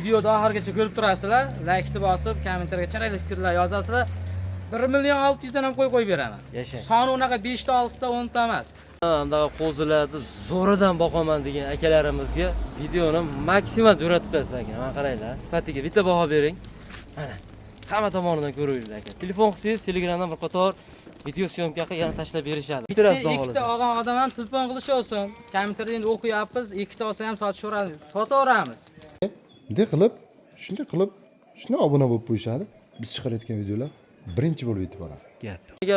Videoda oxirigacha ko'rib turasizlar. Like bosib, kommentarga chiroyli fikrlar yozasizlar. 1.600.000 dan ham qo'yib beraman. Yashang. Soni unaqa 5 ta, 6 ta, 10 ta emas. Unda qo'zilarni zo'ridan boqaman degan akalarimizga videoni maksimal jo'natib berasiz aka. Mana qaranglar, sifatiga bitta baho bering. Mana hamma tomonidan ko'ringlar aka. Telefon qilsangiz Telegramdan bir qator video syomkaga yana tashlab berishadi. Ikkita odam ham telefon qilishyapsin. Kommentarda endi o'qiyapmiz. Ikkita olsa ham sotishaveramiz. Sotaveramiz. Bunday qilib shuni obuna bo'lib qo'yishadi. Biz chiqarayotgan videolar birinchi bo'lib yetib boradi.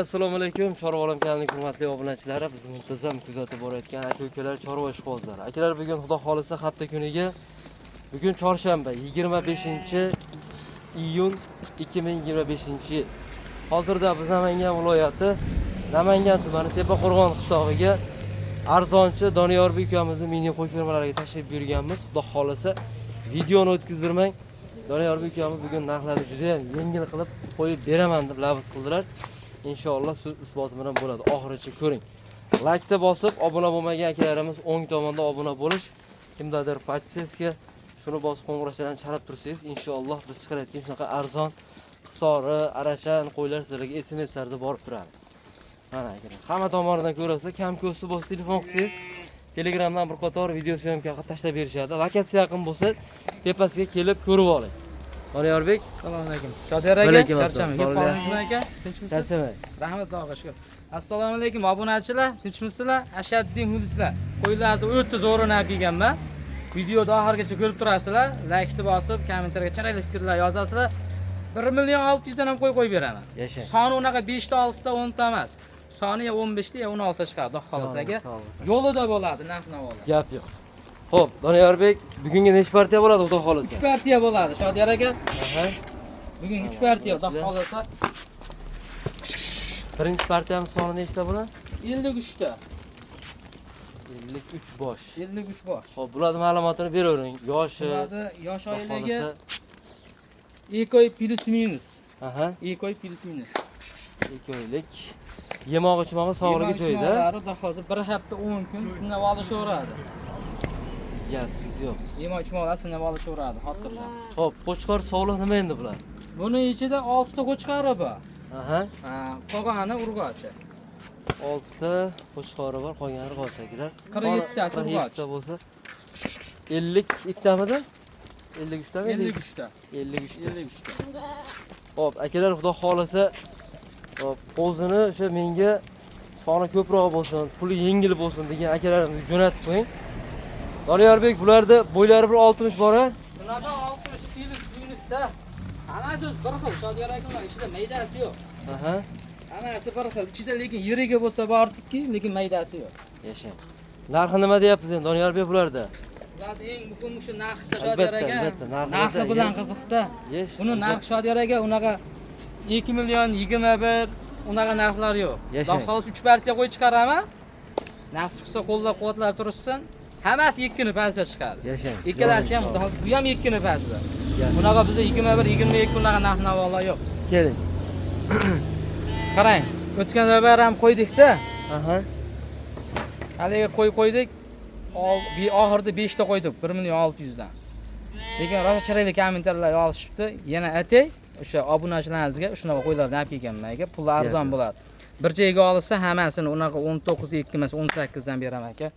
Assalomu alaykum, Chorva olam kanalining hurmatli obunachilari, bizni muntazam kuzatib borayotgan aka-ukalar, chorva ishqibozlari. Akalar, bugun xudo xolisa hafta kuniga, bugun chorshanba 25-iyun 2025-yil. Hozirda biz Namangan viloyati, Namangan tumani Tepaqo'rg'on qishlog'iga arzonchi Doniyorbek ukamizning mini qo'y fermalariga tashrif buyurganmiz. Xudo xolisa videoni o'tkazdirmang. Doniyorbek ukamiz bugun narxlarni juda ham yengil qilib qo'yib beraman deb lafz qildilar. Inshaalloh so'z isboti bilan bo'ladi. Oxirigacha ko'ring. Like bosib, obuna bo'lmagan akalarimiz o'ng tomonda obuna bo'lish, kimdadir podpiska shuni bosib qo'ng'iroqchalarni chalib tursangiz, inshaalloh biz chiqarayotgan shunaqa arzon, qisori, arashan qo'ylar sizlarga SMS-larda borib turadi. Mana akalar, hamma tomonidan ko'rasiz, kam ko'sti bo'lsa telefon qilsangiz, Telegramdan bir qator video syomkaga tashlab berishadi. Lokatsiya yaqin bo'lsa, tepasiga kelib ko'rib oling. Doniyorbek, Assalomu alaykum. Shodiyor aka, charchamang. Yeb qoldingizmi aka? Tinchmisiz? Charchamang. Rahmat Allohga shukr. Assalomu alaykum obunachilar, tinchmisizlar? Ashaddiy muxlislar. Qo'ylarni o'ta zo'rini olib kelganman. Videoda oxirigacha ko'rib turasizlar. Like bosib, kommentarga chiroyli fikrlar yozasizlar. 1.600.000 dan ham qo'yib beraman. Yashang. Soni unaqa 5 ta, 6 ta, 10 ta emas. Soni ya 15 ta, ya 16 ta chiqadi, xudo xolasa aka. Yo'lida bo'ladi, narx-navolar. Gap yo'q. Xo'p, Doniyorbek, bugungi nechta partiya bo'ladi, xudo xolasa? 3 partiya bo'ladi, Shodiyor aka. Bugun 3 partiya, xudo xolasa. Birinchi partiyamiz soni nechta bo'ladi? 53 ta. 53 bosh. 53 bosh. Xo'p, bularning ma'lumotini beravering. Yoshi, Bularda yosh oilaga ekoy plus minus. Aha, Ekoy plus minus. 2 oylik. Yemoq-ichmog'i sog'ligi joyida. Xudo hozir bir hafta 10 kun sinab olishaveradi. Gapsiz yo'q. Yemoq-ichmoqlar sinab olishaveradi, xotirjam. Xo'p, qo'chqor sog'liq nima endi bular? Buni ichida 6 ta qo'chqori bor. Aha, Qolgani urg'ochi. 6 ta qo'chqori bor, qolgani urg'ochilar. 47 tasi urg'och. 47 ta bo'lsa 52 tamidi? 53 tami? 53 ta. 53 ta. 53 ta. Xo'p, akalar, xudo xolasa, hop, o'zini o'sha menga soni ko'proq bo'lsin, puli yengil bo'lsin degan akalarimizga jo'natib qo'ying. Doniyorbek, bularda bo'ylari bir 60 bor-a? Bularda 60 plus minusda. Hammasi o'z bir xil, Shodiyor aka, ichida maydasi yo'q. Aha. Hammasi bir xil. Ichida lekin yiriga bo'lsa bortiki, lekin maydasi yo'q. Yashang. Narxi nima deyapsiz endi Doniyorbek bularda? Bularda eng muhimi shu narxda, Shodiyor aka. Albatta, Narxi bilan qiziqda. Buni narxi Shodiyor aka unaqa 2 million 21 unaqa narxlar yo'q. Xudo xolos 3 partiya qo'y chiqaraman. Narx chiqsa qo'llab-quvvatlab tursin. Hammasi ikkini pasta chiqadi. Yashang. Ikkalasi ham xudo xolos bu ham ikkini pasta. Bunaqa bizda 21, 22 unaqa narx-navolar yo'q. Keling. Qarang, o'tgan safar ham qo'ydikda. Aha. Haliga qo'ydik. Oxirida 5 ta qo'ydik 1.600.000 dan. Lekin rosa chiroyli kommentarlar yozishibdi. Yana aytay, o'sha obunachilaringizga shunaqa qo'ylardan olib kelganman aka. Pul arzon bo'ladi. Bir joyga olsa hammasini unaqa 19.2 emas 18 dan beraman aka.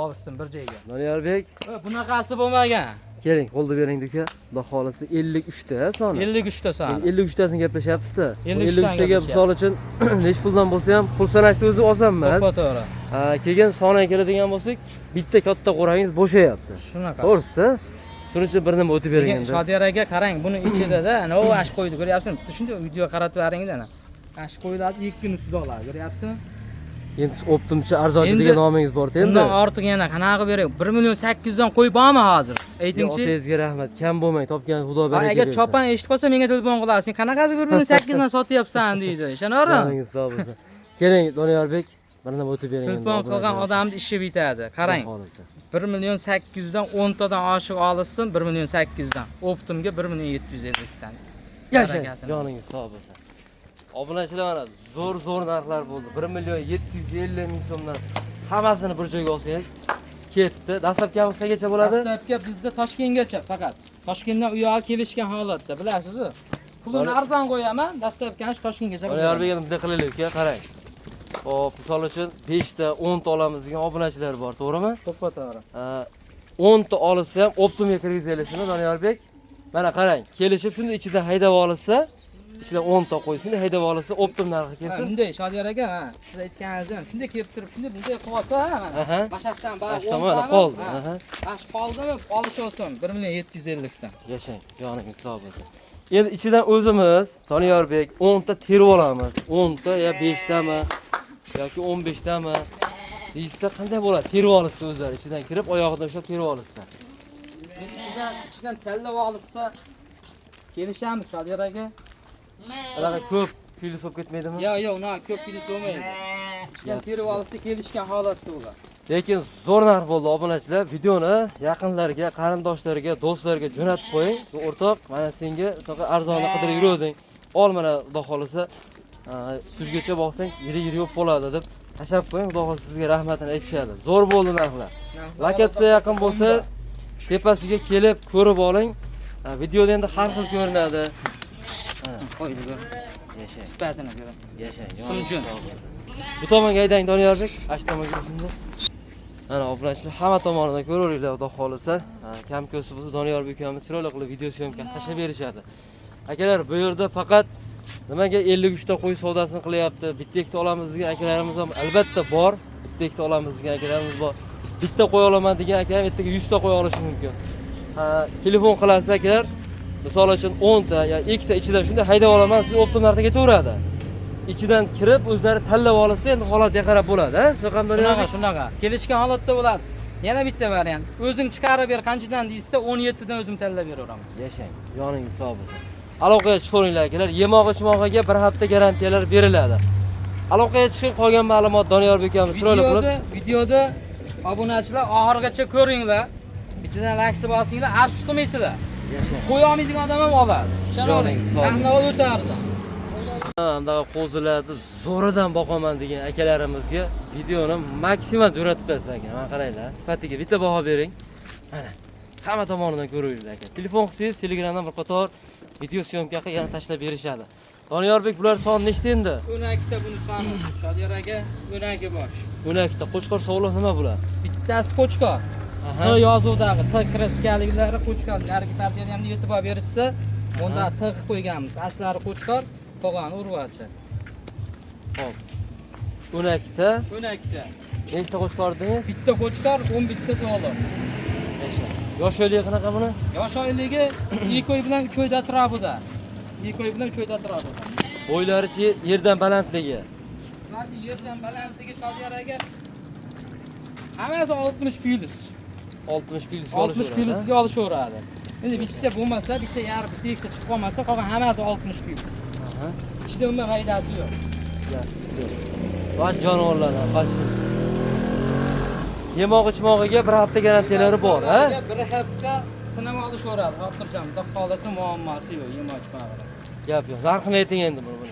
Olsin bir joyga. Doniyorbek, Bunaqasi bo'lmagan. keling, qo'lda bering do'ka. Xudo xolasa 53 ta soni. 53 ta soni. 53 tasini gaplashyapsiz-da. 53 taga misol uchun nech puldan bo'lsa ham pul sanashni o'zi oson emas. To'g'ri. Keyin soniga keladigan bo'lsak, bitta katta qo'rangiz bo'shayapti. Shunaqa. To'g'risi-da. Shuning uchun bir nima o'tib bering endi. Shodiyor aka, qarang, buni ichida-da, ana u ash qo'ydi, ko'ryapsizmi? Bitta shunday video qaratib beringda ana. Ash qo'yiladi 2 kun ustida oladi, ko'ryapsizmi? Endi optimcha arzonchi degan nomingiz bor-da endi. Undan ortiq yana qanaqa beray? 1.800.000 dan qo'yib bormi hozir? Aytingchi. Otangizga rahmat. Kam bo'lmang, topgan Xudo baraka bersin. Agar chopan eshitib qolsa menga telefon qilasiz. Qanaqasi 1.800.000 dan sotyapsan deydi. Ishonavering. Joningiz sog' bo'lsin. Keling, Doniyorbek, bir nima o'tib bering endi. Telefon qilgan odamning ishi bitadi. Qarang. 1.800.000 dan 10 tadan oshiq olinsin, 1.800.000 dan. Optimga 1.750 dan. Joningiz sog' bo'lsin. Obunachilar mana zo'r narxlar bo'ldi. 1.750.000 so'mdan hammasini bir joyga olsangiz ketdi. Dastlabki qanchaga bo'ladi? Dastlabki bizda Toshkentgacha faqat. Toshkentdan u yoqqa kelishgan holatda, bilasiz-ku. Pulini arzon qo'yaman, dastlabki shu Toshkentgacha bo'ladi. Doniyorbek endi bunday qilaylik aka, qarang. Hop, misol uchun 5 ta, 10 ta olamiz degan obunachilar bor, to'g'rimi? To'g'ri. 10 ta olsa ham optimga kirgizaylik shuni Doniyorbek. Mana qarang, kelishib shunda ichidan haydab olsa, ichidan 10 ta qo'ysin, haydab olsa optim narxi kelsin. Bunday Shodiyor aka, siz aytganingiz ham shunday kelib turib, shunday bunday qolsa, mana bashaqdan bari mana qoldi. Bash qoldimi, olish olsin 1 million 750 dan. Yashang, joningiz sog' bo'lsin. Endi ichidan o'zimiz Doniyorbek 10 ta terib olamiz. 10 ta yo 5 tami yoki 15 tami deysa qanday bo'ladi? Terib olsa o'zlari ichidan kirib oyog'idan ushlab terib olsa. Ichidan tallab olsa kelishamiz Shodiyor aka. Anaqa ko'p puli so'p ketmaydimi? Yo'q, ko'p puli so'maydi. Ichidan terib olsa kelishgan holatda ular. Lekin zo'r narx bo'ldi obunachilar. Videoni yaqinlarga, qarindoshlarga, do'stlarga jo'natib qo'ying. O'rtoq, mana senga to'g'ri arzonni qidirib yuruvding. Ol mana xudo xolisa kuzgacha boqsang yiri yo'q bo'ladi deb tashab qo'ying. Xudo xolisa sizga rahmatini aytishadi. Zo'r bo'ldi narxlar. Lokatsiya yaqin bo'lsa, tepasiga kelib ko'rib oling. Videoda endi har xil ko'rinadi. Qo'yib ko'r. Yashang. Sifatini ko'ring. Yashang. Sunjun. Bu tomonga haydang Doniyorbek, ash tomonga o'zinda. Mana obunachilar hamma tomonidan ko'raveringlar, xudo xolisa. Kam ko'si bo'lsa Doniyorbek ukamiz chiroyli qilib video syomka tashlab berishadi. Akalar, bu yerda faqat nimaga 53 ta qo'y savdosini qilyapti? Bitta ikkita olamiz degan akalarimiz ham albatta bor. Bitta ikkita olamiz degan akalarimiz bor. Bitta qo'y olaman degan akalar ertaga 100 ta qo'y olishi mumkin. Telefon qilasiz akalar, misol uchun 10 ta yo 2 ta ichidan shunday haydab olaman, siz optim narxga ketaveradi. İçidan kirib o'zlari tanlab olsa endi holatga qarab bo'ladi, ha? Shunaqa. Kelishgan holatda bo'ladi. Yana bitta variant. O'zing chiqarib ber qanchadan deysa 17 dan o'zim tanlab beraveraman. Yashang. Yoningiz sog' bo'lsin. Aloqaga chiqinglar akalar. Yemoq-ichmog'iga bir hafta garantiyalar beriladi. Aloqaga chiqing, qolgan ma'lumot Doniyorbek akamiz chiroyli qilib. Videoda obunachilar oxirigacha ko'ringlar. Bittadan like bosinglar, afsus qilmaysizlar. Yashang. Qo'ya olmaydigan odam ham oladi. Tushunavering. Narxni o'tarsan. Bunday qo'zilarni zo'ridan boqaman degan akalarimizga videoni maksimal jo'natib bersak ekan. Mana qaranglar, sifatiga bitta baho bering. Mana hamma tomonidan ko'raveringlar aka. Telefon qilsangiz Telegramdan bir qator video syomka qilib yana tashlab berishadi. Doniyorbek, bular son nechta endi? 12 ta buni soni. Shodiyor aka, 12 bosh. 12 ta. Qo'chqor sog'liq nima bular? Bittasi qo'chqor. T yozuvdagi T kraskaliklari qo'chqor. Narigi partiyada ham e'tibor berishsa, unda T qilib qo'yganmiz. Ashlari qo'chqor. Qolgani urg'achi. Xo'p. 12 ta. 12 ta. Nechta qo'chqor dedingiz? Bitta qo'chqor, 11 ta sog'liq. Yosh oyligi qanaqa buni? Yosh oyligi 2 oy bilan 3 oyda atrofida. 2 oy bilan 3 oyda atrofida. Bo'ylarichi yerdan balandligi. Ularni yerdan balandligi Shodiyor aka hammasi 60 plyus. 60 plyus 60 plyusga olishaveradi. Endi bitta bo'lmasa, bitta yarib, bitta ikkita chiqib qolmasa, qolgan hammasi 60 plyus. İçinde undan faydası yok. Baş canavarlardan kaçın. Yemoq-ichmog'iga bir hafta garantiyalari bor, ha? Bir hafta sinab olishaveradi. Xotirjam, xudo xolasa muammosi yo'q, yemoq-ichmog'iga. Gap yo'q. Narxini ayting endi buni.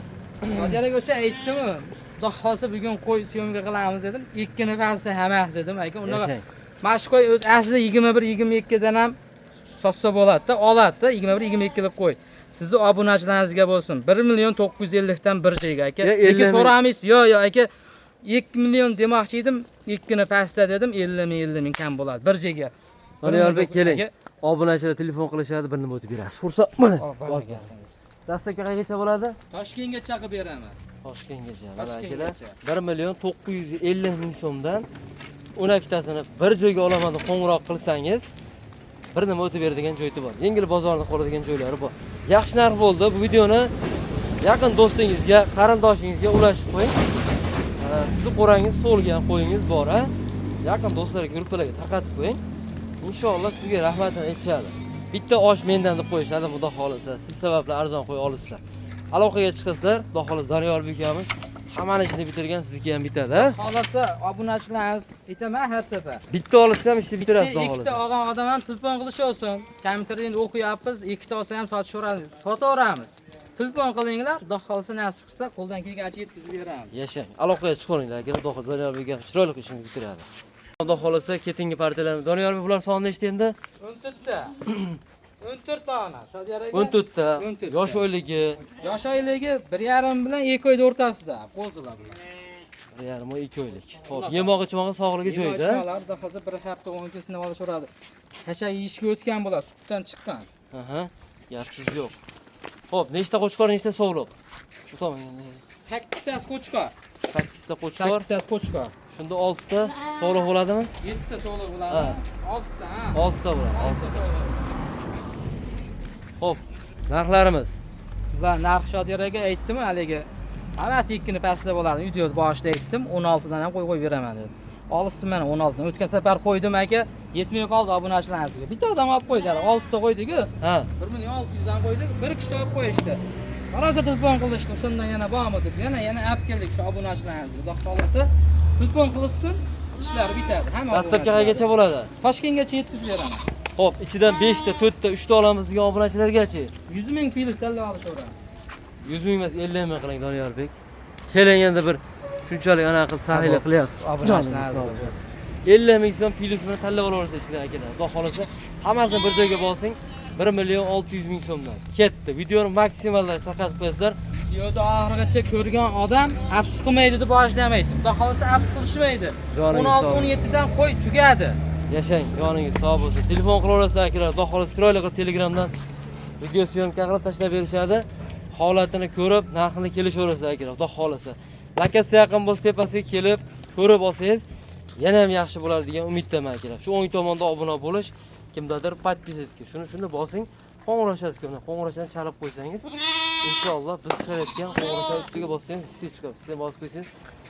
Hozirga o'sha aytdimi? Xudo xolasa bugun qo'y syomka qilamiz dedim. Ikkini pastda hammasi dedim, aka. Unaqa mana shu qo'y o'z aslida 21-22 dan ham sotsa bo'ladi-da, oladi-da, 21-22lik qo'y. Sizni obunachilaringizga bo'lsin. 1 million 950 dan bir joyga aka. Lekin so'ramiz, yo'q aka. 2 million demoqchi edim, ikkini pastda dedim, 50 ming kam bo'ladi bir joyga. Doniyorbek keling. Obunachilar telefon qilishadi, bir nima o'tib berasiz. Fursat mana. Dastlabki qayergacha bo'ladi? Toshkentgacha qilib beraman. Toshkentgacha. Akalar 1 million 950 ming so'mdan 12 tasini bir joyga olaman deb qo'ng'iroq qilsangiz, bir nima o'tib beradigan joyi bor. Yengil bozorni qoladigan joylari bor. Yaxshi narx bo'ldi. Bu videoni yaqin do'stingizga, qarindoshingizga ulashib qo'ying. Sizni qo'rangiz so'lgan qo'yingiz bor, ha? Yaqin do'stlarga, gruppalarga tarqatib qo'ying. Inshaalloh sizga rahmatini aytishadi. Bitta osh mendan deb qo'yishadi, xudo xolisa. Siz sababli arzon qo'y olishsa. Aloqaga chiqasizlar, xudo xolisa Doniyorbek akamiz hammani ishini bitirgan, sizniki ham bitadi, ha? Xolasa obunachilaringiz aytaman har safar. Bitta olsa ham ishni bitirasiz, xudo xolisa. Ikkita olgan odam ham telefon qilisholsin. Kompyuterda endi o'qiyapmiz, ikkita olsa ham sotishaveramiz. Sotaveramiz. Telefon qilinglar, xudo xolisa nasib qilsa qo'ldan kelgancha yetkazib beramiz. Yashang. Aloqaga chiqinglar, agar xudo xolisa Doniyorbek akamiz chiroyli ishini bitiradi. Xudo xolasa ketingi partiyalarimiz. Doniyor bular soni nechta endi? 14 ta. 14 dona. Shodiyor aka. 14 ta. 14 ta. Yosh oyligi. Yosh oyligi 1,5 bilan 2 oyning o'rtasida. Qo'zilar bular. 1,5 2 oylik. Xo'p, yemoq ichmog'i sog'ligi joyida. Yoshlar da hozir 1 hafta 10 kun sinab olishadi. Hasha yeyishga o'tgan bular, sutdan chiqqan. Aha. Yaxshisi yo'q. Xo'p, nechta qo'chqor, nechta sovliq? Shu tomonga. 8 tasi qo'chqor. 8 ta qo'chqor. 8 tasi qo'chqor. Shunda 6 ta sovliq bo'ladimi? 7 ta sog'liq bo'ladi. Ha. 6 ta, ha. 6 ta bo'ladi. 6 ta sog'liq. Xo'p, narxlarimiz. Va narx Shodiyoraga aytdim haligi. Hammasi ikkini pastda bo'ladi. Video boshida aytdim, 16 dan ham qo'yib beraman dedim. Olishsin mana 16 dan. O'tgan safar qo'ydim aka, yetmay qoldi obunachilaringizga. Bitta odam olib qo'ydilar, 6 ta qo'ydik-ku. Ha. 1,600 dan qo'ydik, bir kishi olib qo'yishdi. Qarasa telefon qilishdi, shundan yana bormi deb, yana olib keldik shu obunachilaringizga. Xudo xolasa, telefon qilishsin, ishlar bitadi. Hamma Dastlabki qayergacha bo'ladi? Toshkentgacha yetkazib beraman. Xo'p, ichidan 5 ta, 4 ta, 3 ta olamiz degan obunachilargachi? 100 ming plyus talla olishaveradi. 100 ming emas, 50 ming qiling Doniyorbek. Keling endi bir shunchalik ana qilib sahiylik qilyapsiz. Obunachilaringiz. 50 ming so'm plyus bilan tanlab olaversa ichidan akalar. Xudo xolasa, hammasini bir joyga bosing. 1,600,000 so'mdan. Ketdi. Videoni maksimalda tarqatib qo'yasizlar. Videoda oxirigacha ko'rgan odam afsus qilmaydi deb boshlamaydi. Xudo xolasa afsus qilishmaydi. 16-17 dan qo'y tugadi. Yashang, yoningiz sog' bo'lsin. Telefon qilaverasiz akalar. Xudo xolasa chiroyli qilib Telegramdan video syomka qilib tashlab berishadi. Holatini ko'rib, narxini kelishaverasiz akalar. Xudo xolasa. Lokatsiya yaqin bo'lsa, tepasiga kelib ko'rib olsangiz, yana ham yaxshi bo'ladi degan umiddaman akalar. Shu o'ng tomonda obuna bo'lish, kimdadir podpisatka. Shuni bosing, qo'ng'irashasiz kimdan. Qo'ng'irashani chalib qo'ysangiz, inshaalloh biz chiqarayotgan qo'ng'irashlar ustiga bossangiz, isib chiqadi. Siz bosib qo'ysangiz,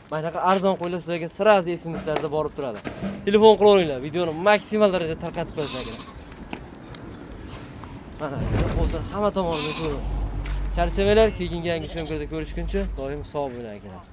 mana shunaqa arzon qo'ylar sizlarga sirazi esimizlarda borib turadi. Telefon qilaveringlar, videoni maksimal darajada tarqatib qo'yasiz akalar. Mana, hozir hamma tomonini ko'ring. Charchamanglar, keyingi yangi syomkada ko'rishguncha doim sog' bo'ling akalar.